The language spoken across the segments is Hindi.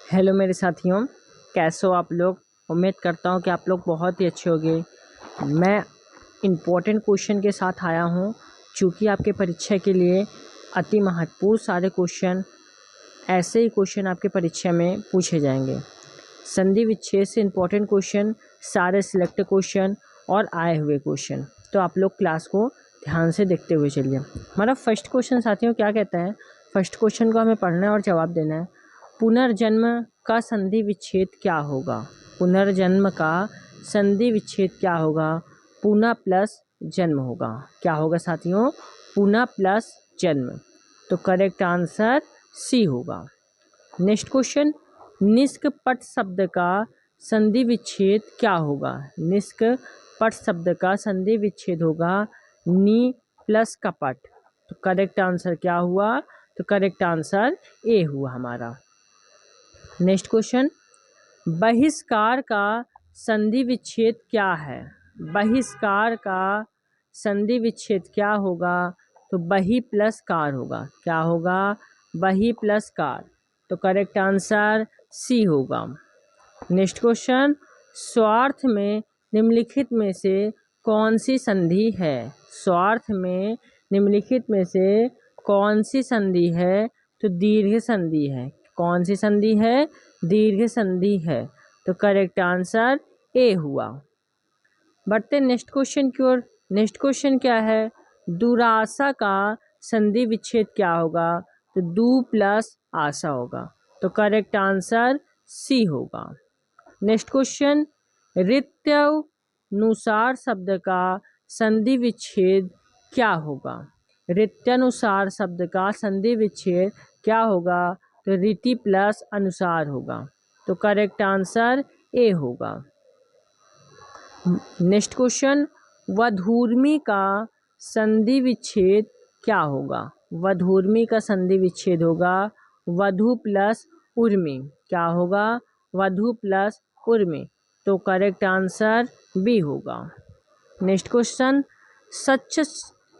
हेलो मेरे साथियों, कैसे हो आप लोग। उम्मीद करता हूँ कि आप लोग बहुत ही अच्छे होंगे। मैं इम्पोर्टेंट क्वेश्चन के साथ आया हूँ, चूँकि आपके परीक्षा के लिए अति महत्वपूर्ण सारे क्वेश्चन, ऐसे ही क्वेश्चन आपके परीक्षा में पूछे जाएंगे। संधि विच्छेद से इम्पोर्टेंट क्वेश्चन, सारे सिलेक्ट क्वेश्चन और आए हुए क्वेश्चन। तो आप लोग क्लास को ध्यान से देखते हुए चलिए। हमारा फर्स्ट क्वेश्चन साथियों क्या कहता है, फर्स्ट क्वेश्चन को हमें पढ़ना है और जवाब देना है। पुनर्जन्म का संधि विच्छेद क्या होगा। पुनर्जन्म का संधि विच्छेद क्या होगा। पुनः प्लस जन्म होगा। क्या होगा साथियों, पुनः प्लस जन्म। तो करेक्ट आंसर सी होगा। नेक्स्ट क्वेश्चन, निष्क पट शब्द का संधि विच्छेद क्या होगा। निष्क पट शब्द का संधि विच्छेद होगा नी प्लस कपट। तो करेक्ट आंसर क्या हुआ, तो करेक्ट आंसर ए हुआ हमारा। नेक्स्ट क्वेश्चन, बहिष्कार का संधि विच्छेद क्या है। बहिष्कार का संधि विच्छेद क्या होगा, तो बहि प्लस कार होगा। क्या होगा, बहि प्लस कार। तो करेक्ट आंसर सी होगा। नेक्स्ट क्वेश्चन, स्वार्थ में निम्नलिखित में से कौन सी संधि है। स्वार्थ में निम्नलिखित में से कौन सी संधि है, तो दीर्घ संधि है। कौन सी संधि है, दीर्घ संधि है। तो करेक्ट आंसर ए हुआ। बढ़ते नेक्स्ट क्वेश्चन की ओर। नेक्स्ट क्वेश्चन क्या है, दुराशा का संधि विच्छेद क्या होगा, तो दू प्लस आशा होगा। तो करेक्ट आंसर सी होगा। नेक्स्ट क्वेश्चन, रित्यानुसार शब्द का संधि विच्छेद क्या होगा। रित्यानुसार शब्द का संधि विच्छेद क्या होगा, तो रीति प्लस अनुसार होगा। तो करेक्ट आंसर ए होगा। नेक्स्ट क्वेश्चन, वधूर्मी का संधि विच्छेद क्या होगा। वधूर्मी का संधि विच्छेद होगा वधु प्लस उर्मी। क्या होगा, वधु प्लस उर्मी। तो करेक्ट आंसर बी होगा। नेक्स्ट क्वेश्चन, सच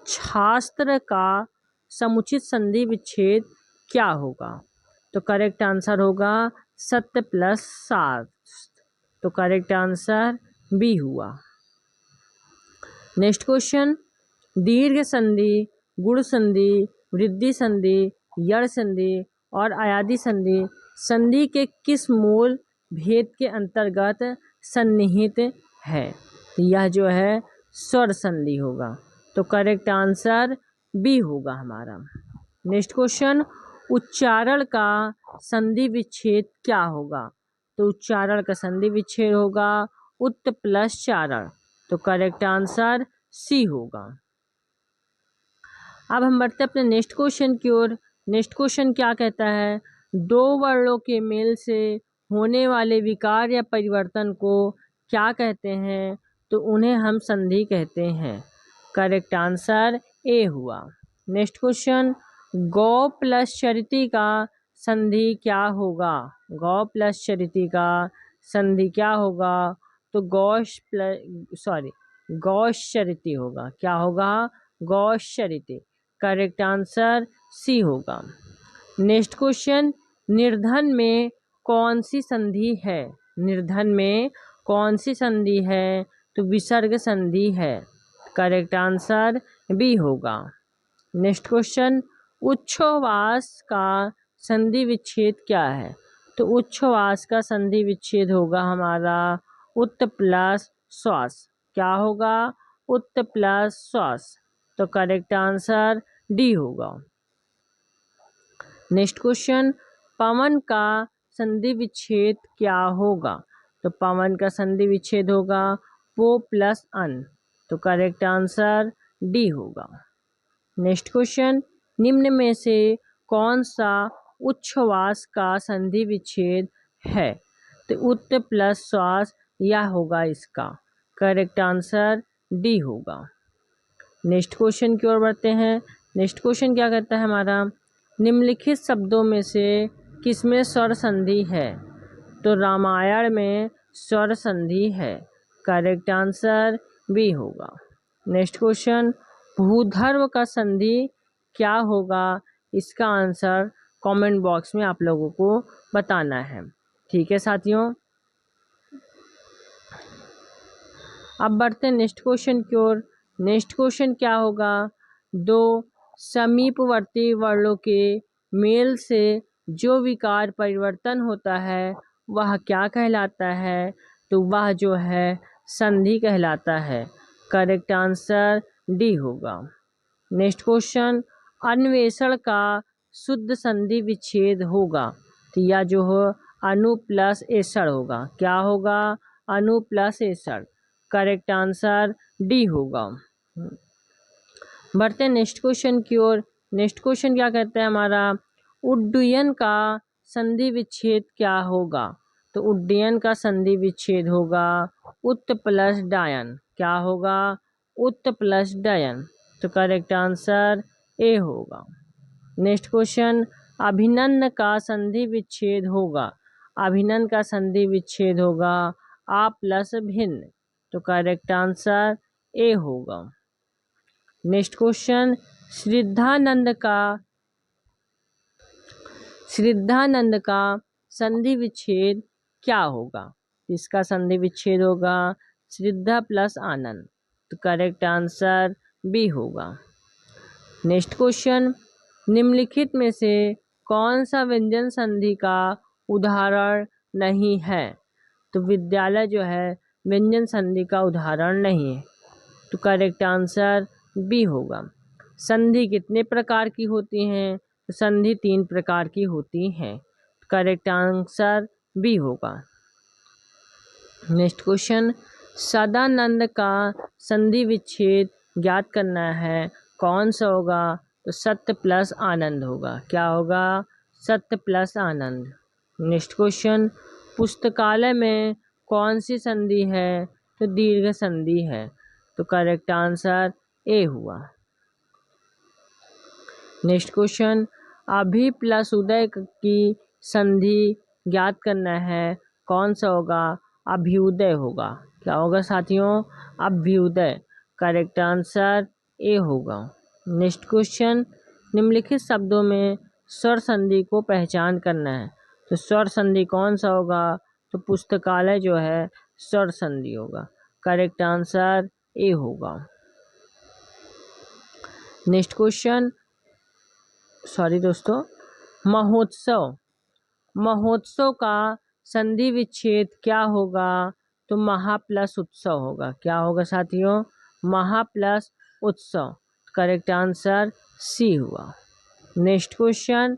शास्त्र का समुचित संधि विच्छेद क्या होगा। तो करेक्ट आंसर होगा सत्य प्लस शास्त्र। तो करेक्ट आंसर बी हुआ। नेक्स्ट क्वेश्चन, दीर्घ संधि, गुण संधि, वृद्धि संधि, यड़ संधि और अयादि संधि संधि के किस मूल भेद के अंतर्गत सन्निहित है। यह जो है स्वर संधि होगा। तो करेक्ट आंसर बी होगा हमारा। नेक्स्ट क्वेश्चन, उच्चारण का संधि विच्छेद क्या होगा। तो उच्चारण का संधि विच्छेद होगा उत् प्लस चारण। तो करेक्ट आंसर सी होगा। अब हम बढ़ते अपने नेक्स्ट क्वेश्चन की ओर। नेक्स्ट क्वेश्चन क्या कहता है, दो वर्णों के मेल से होने वाले विकार या परिवर्तन को क्या कहते हैं, तो उन्हें हम संधि कहते हैं। करेक्ट आंसर ए हुआ। नेक्स्ट क्वेश्चन, गौ प्लस चरिती का संधि क्या होगा। गौ प्लस चरिती का संधि क्या होगा, तो गौश चरिती होगा। क्या होगा, गौश चरिती। करेक्ट आंसर सी होगा। नेक्स्ट क्वेश्चन, निर्धन में कौन सी संधि है। निर्धन में कौन सी संधि है, तो विसर्ग संधि है। करेक्ट आंसर बी होगा। नेक्स्ट क्वेश्चन, उच्छ्वास का संधि विच्छेद क्या है। तो उच्छ्वास का संधि विच्छेद होगा हमारा उत् प्लस श्वास। क्या होगा, उत् प्लस श्वास। तो करेक्ट आंसर डी होगा। नेक्स्ट क्वेश्चन, पवन का संधि विच्छेद क्या होगा। तो पवन का संधि विच्छेद होगा पो प्लस अन। तो करेक्ट आंसर डी होगा। नेक्स्ट क्वेश्चन, निम्न में से कौन सा उच्छ्वास का संधि विच्छेद है। तो उत् प्लस श्वास यह होगा इसका। करेक्ट आंसर डी होगा। नेक्स्ट क्वेश्चन की ओर बढ़ते हैं। नेक्स्ट क्वेश्चन क्या कहता है हमारा, निम्नलिखित शब्दों में से किसमें स्वर संधि है। तो रामायण में स्वर संधि है। करेक्ट आंसर बी होगा। नेक्स्ट क्वेश्चन, भूधर्व का संधि क्या होगा। इसका आंसर कमेंट बॉक्स में आप लोगों को बताना है। ठीक है साथियों, अब बढ़ते हैं नेक्स्ट क्वेश्चन की ओर। नेक्स्ट क्वेश्चन क्या होगा, दो समीपवर्ती वर्णों के मेल से जो विकार परिवर्तन होता है वह क्या कहलाता है, तो वह जो है संधि कहलाता है। करेक्ट आंसर डी होगा। नेक्स्ट क्वेश्चन, अन्वेषण का शुद्ध संधि विच्छेद होगा, तो यह जो हो अनु प्लस एसड़ होगा। क्या होगा, अनु प्लस एसड़। करेक्ट आंसर डी होगा। बढ़ते हैं नेक्स्ट क्वेश्चन की ओर। नेक्स्ट क्वेश्चन क्या कहता है हमारा, उड्डयन का संधि विच्छेद क्या होगा, तो उड्डयन का संधि विच्छेद होगा उत प्लस डायन। क्या होगा, उत प्लस डायन। तो करेक्ट आंसर ए होगा। नेक्स्ट क्वेश्चन, अभिनन्न का संधि विच्छेद होगा, अभिनन्न का संधि विच्छेद होगा आ प्लस भिन्न। तो करेक्ट आंसर ए होगा। नेक्स्ट क्वेश्चन, श्रद्धानंद का संधि विच्छेद क्या होगा, इसका संधि विच्छेद होगा श्रद्धा प्लस आनंद। तो करेक्ट आंसर बी होगा। नेक्स्ट क्वेश्चन, निम्नलिखित में से कौन सा व्यंजन संधि का उदाहरण नहीं है, तो विद्यालय जो है व्यंजन संधि का उदाहरण नहीं है। तो करेक्ट आंसर बी होगा। संधि कितने प्रकार की होती हैं, तो संधि 3 प्रकार की होती हैं। करेक्ट आंसर बी होगा। नेक्स्ट क्वेश्चन, सदानंद का संधि विच्छेद ज्ञात करना है, कौन सा होगा, तो सत्य प्लस आनंद होगा। क्या होगा, सत्य प्लस आनंद। नेक्स्ट क्वेश्चन, पुस्तकालय में कौन सी संधि है, तो दीर्घ संधि है। तो करेक्ट आंसर ए हुआ। नेक्स्ट क्वेश्चन, अभि प्लस उदय की संधि ज्ञात करना है, कौन सा होगा, अभ्युदय होगा। क्या होगा साथियों, अभ्युदय। करेक्ट आंसर ए होगा। नेक्स्ट क्वेश्चन, निम्नलिखित शब्दों में स्वर संधि को पहचान करना है, तो स्वर संधि कौन सा होगा, तो पुस्तकालय जो है स्वर संधि होगा। करेक्ट आंसर ए होगा। नेक्स्ट क्वेश्चन, सॉरी दोस्तों, महोत्सव का संधि विच्छेद क्या होगा, तो महा प्लस उत्सव होगा। क्या होगा साथियों, महा प्लस उत्सव। करेक्ट आंसर सी हुआ। नेक्स्ट क्वेश्चन,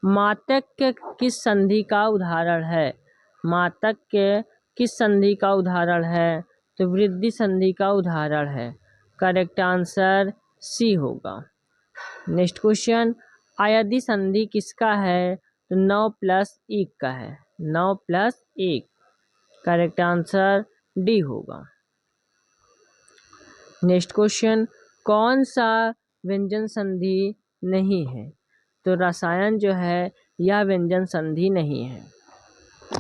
मातक्य किस संधि का उदाहरण है, मातक्य किस संधि का उदाहरण है, तो वृद्धि संधि का उदाहरण है। करेक्ट आंसर सी होगा। नेक्स्ट क्वेश्चन, अयदि संधि किसका है, तो 9 प्लस 1 का है, 9 प्लस 1। करेक्ट आंसर डी होगा। नेक्स्ट क्वेश्चन, कौन सा व्यंजन संधि नहीं है, तो रसायन जो है यह व्यंजन संधि नहीं है।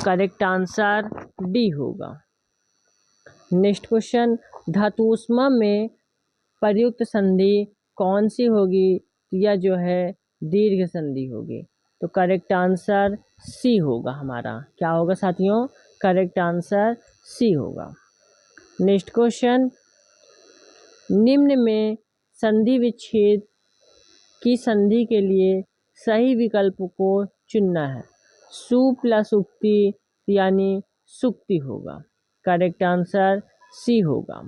करेक्ट आंसर डी होगा। नेक्स्ट क्वेश्चन, धातुष्मा में प्रयुक्त संधि कौन सी होगी, यह जो है दीर्घ संधि होगी। तो करेक्ट आंसर सी होगा हमारा। क्या होगा साथियों, करेक्ट आंसर सी होगा। नेक्स्ट क्वेश्चन, निम्न में संधि विच्छेद की संधि के लिए सही विकल्प को चुनना है, सु प्लस उक्ति यानी सुक्ति होगा। करेक्ट आंसर सी होगा।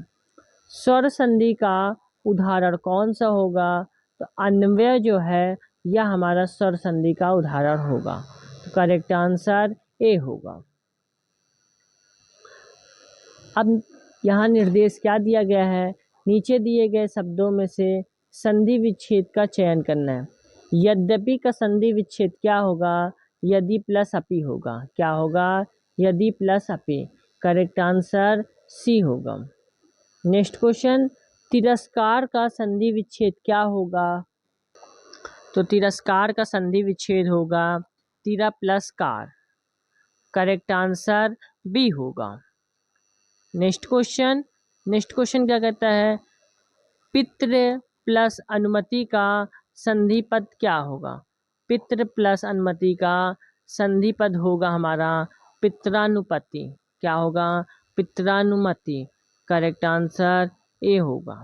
स्वर संधि का उदाहरण कौन सा होगा, तो अन्वय जो है यह हमारा स्वर संधि का उदाहरण होगा। तो करेक्ट आंसर ए होगा। अब यहाँ निर्देश क्या दिया गया है, नीचे दिए गए शब्दों में से संधि विच्छेद का चयन करना है। यद्यपि का संधि विच्छेद क्या होगा, यदि प्लस अपि होगा। क्या होगा, यदि प्लस अपि। करेक्ट आंसर सी होगा। नेक्स्ट क्वेश्चन, तिरस्कार का संधि विच्छेद क्या होगा, तो तिरस्कार का संधि विच्छेद होगा तिरा प्लस कार। करेक्ट आंसर बी होगा। नेक्स्ट क्वेश्चन क्या कहता है, पितृ प्लस अनुमति का संधि पद क्या होगा। पितृ प्लस अनुमति का संधि पद होगा हमारा पित्रानुपति, क्या होगा, पित्रानुमति। करेक्ट आंसर ए होगा।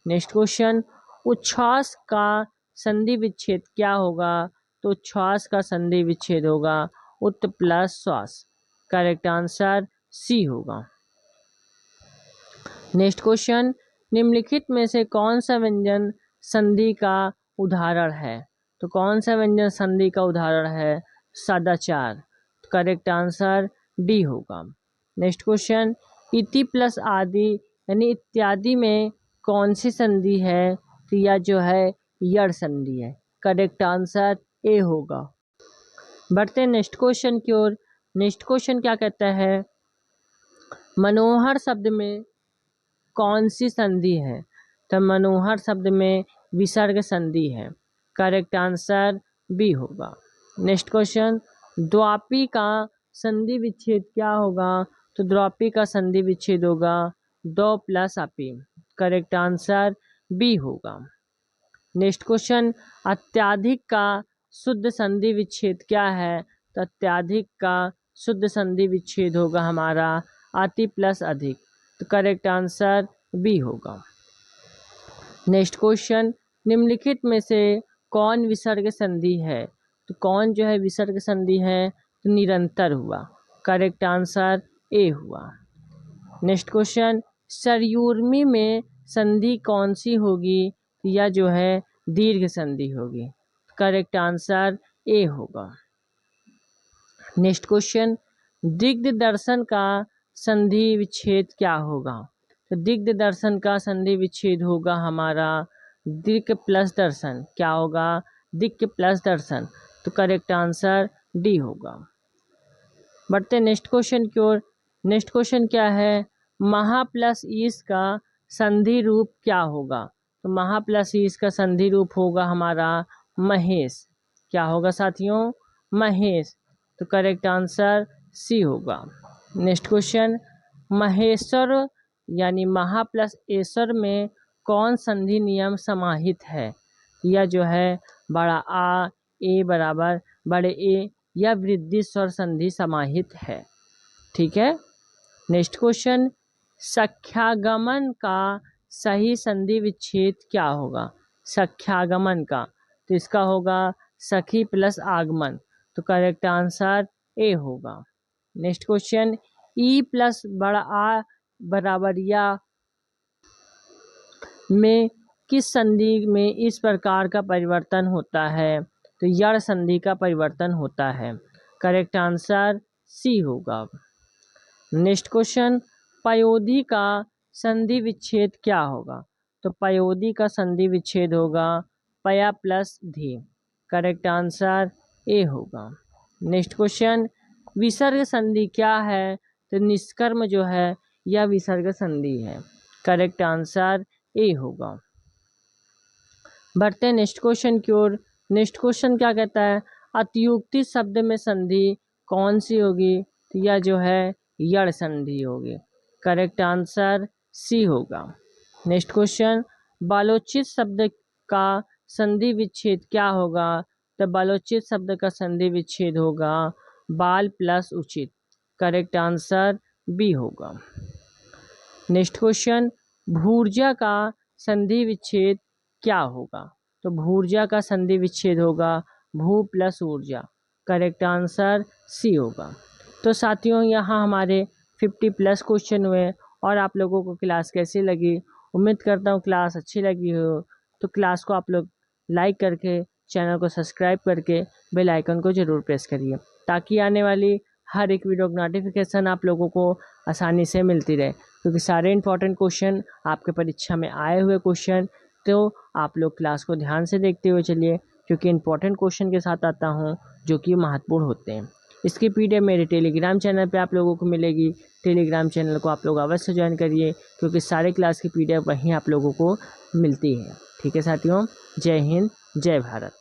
नेक्स्ट क्वेश्चन, उच्छ्वास का संधि विच्छेद क्या होगा, तो उच्छ्वास का संधि विच्छेद होगा उत प्लस श्वास। करेक्ट आंसर सी होगा। नेक्स्ट क्वेश्चन, निम्नलिखित में से कौन सा व्यंजन संधि का उदाहरण है, तो कौन सा व्यंजन संधि का उदाहरण है, सदाचार। करेक्ट आंसर डी होगा। नेक्स्ट क्वेश्चन, इति प्लस आदि यानी इत्यादि में कौन सी संधि है, तो यह जो है यड़ संधि है। करेक्ट आंसर ए होगा। बढ़ते हैं नेक्स्ट क्वेश्चन की ओर। नेक्स्ट क्वेश्चन क्या कहता है, मनोहर शब्द में कौन सी संधि है, तो मनोहर शब्द में विसर्ग संधि है। करेक्ट आंसर बी होगा। नेक्स्ट क्वेश्चन, द्वापी का संधि विच्छेद क्या होगा, तो द्वापी का संधि विच्छेद होगा दो प्लस अपी। करेक्ट आंसर बी होगा। नेक्स्ट क्वेश्चन, अत्याधिक का शुद्ध संधि विच्छेद क्या है, तो अत्याधिक का शुद्ध संधि विच्छेद होगा हमारा अति प्लस अधिक। तो करेक्ट आंसर बी होगा। नेक्स्ट क्वेश्चन, निम्नलिखित में से कौन विसर्ग संधि है, तो कौन जो है विसर्ग संधि है, तो निरंतर हुआ। करेक्ट आंसर ए हुआ। नेक्स्ट क्वेश्चन, सरयूर्मी में संधि कौन सी होगी, तो यह जो है दीर्घ संधि होगी। करेक्ट आंसर ए होगा। नेक्स्ट क्वेश्चन, दिग्ध दर्शन का संधि विच्छेद क्या होगा, तो दिग्ध दर्शन का संधि विच्छेद होगा हमारा दिक् प्लस दर्शन। क्या होगा, दिक् प्लस दर्शन। तो करेक्ट आंसर डी होगा। बढ़ते नेक्स्ट क्वेश्चन की ओर। नेक्स्ट क्वेश्चन क्या है, महा प्लस ईस का संधि रूप क्या होगा, तो महा प्लस ईस का संधि रूप होगा हमारा महेश। क्या होगा साथियों, महेश। तो करेक्ट आंसर सी होगा। नेक्स्ट क्वेश्चन, महेश्वर यानी महा प्लस एश्वर में कौन संधि नियम समाहित है, यह जो है बड़ा आ ए बराबर बड़े ए या वृद्धि स्वर संधि समाहित है। ठीक है। नेक्स्ट क्वेश्चन, सख्यागमन का सही संधि विच्छेद क्या होगा, सख्यागमन का, तो इसका होगा सखी प्लस आगमन। तो करेक्ट आंसर ए होगा। नेक्स्ट क्वेश्चन, ई प्लस बड़ा आ बराबर या में किस संधि में इस प्रकार का परिवर्तन होता है, तो यड़ संधि का परिवर्तन होता है। करेक्ट आंसर सी होगा। नेक्स्ट क्वेश्चन, पयोधी का संधि विच्छेद क्या होगा, तो पयोधी का संधि विच्छेद होगा पया प्लस धी। करेक्ट आंसर ए होगा। नेक्स्ट क्वेश्चन, विसर्ग संधि क्या है, तो निष्कर्म जो है यह विसर्ग संधि है। करेक्ट आंसर ए होगा। बढ़ते हैं नेक्स्ट क्वेश्चन की ओर। नेक्स्ट क्वेश्चन क्या कहता है, अतियुक्ति शब्द में संधि कौन सी होगी, तो यह जो है यड़ संधि होगी। करेक्ट आंसर सी होगा। नेक्स्ट क्वेश्चन, बालोचित शब्द का संधि विच्छेद क्या होगा, तो बालोचित शब्द का संधि विच्छेद होगा बाल प्लस उचित। करेक्ट आंसर बी होगा। नेक्स्ट क्वेश्चन, भूर्जा का संधि विच्छेद क्या होगा, तो भूर्जा का संधि विच्छेद होगा भू प्लस ऊर्जा। करेक्ट आंसर सी होगा। तो साथियों, यहाँ हमारे 50+ क्वेश्चन हुए और आप लोगों को क्लास कैसी लगी, उम्मीद करता हूँ क्लास अच्छी लगी हो। तो क्लास को आप लोग लाइक करके, चैनल को सब्सक्राइब करके बेल आइकन को ज़रूर प्रेस करिए, ताकि आने वाली हर एक वीडियो की नोटिफिकेशन आप लोगों को आसानी से मिलती रहे, क्योंकि सारे इंपॉर्टेंट क्वेश्चन आपके परीक्षा में आए हुए क्वेश्चन, तो आप लोग क्लास को ध्यान से देखते हुए चलिए, क्योंकि इंपॉर्टेंट क्वेश्चन के साथ आता हूँ जो कि महत्वपूर्ण होते हैं। इसकी PDF मेरे टेलीग्राम चैनल पे आप लोगों को मिलेगी। टेलीग्राम चैनल को आप लोग अवश्य ज्वाइन करिए, क्योंकि सारे क्लास की PDF वहीं आप लोगों को मिलती है। ठीक है साथियों, जय हिंद, जय भारत।